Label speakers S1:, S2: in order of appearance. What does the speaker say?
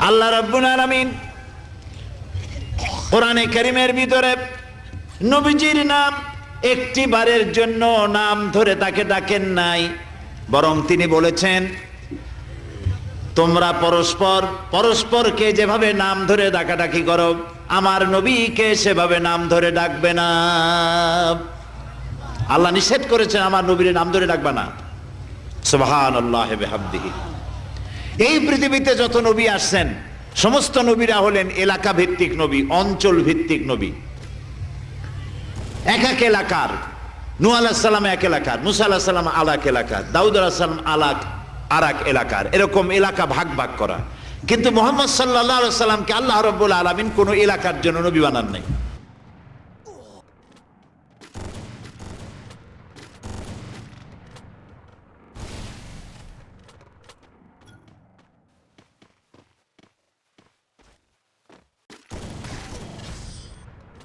S1: আল্লাহ রাব্বুল আলামিন কোরআনে কারীমের ভিতরে নবীজির নাম একটি বারের জন্য নাম ধরে তাকে ডাকেন নাই, বরং তিনি বলেছেন তোমরা পরস্পরকে যেভাবে নাম ধরে ডাকাডাকি করো আমার নবীকে সেভাবে নাম ধরে ডাকবে না। আল্লাহ নিষেধ করেছেন আমার নবীর নাম ধরে ডাকবে না। সুবহানাল্লাহি বিহামদিহি। এই পৃথিবীতে যত নবী আসছেন সমস্ত নবীরা হলেন এলাকা ভিত্তিক নবী, অঞ্চল ভিত্তিক নবী। এক এক এলাকার, নূহ আলাইহিস সালাম এক এলাকার, মুসা আলাইহিস সালাম আলাক এলাকার, দাউদ আলাইহিস সালাম আরাক এলাকার, এরকম এলাকা ভাগ করা। কিন্তু মুহাম্মদ সাল্লাল্লাহু আলাইহি ওয়াসাল্লামকে আল্লাহ রাব্বুল আলামিন কোন এলাকার জন্য নবী বানান নাই।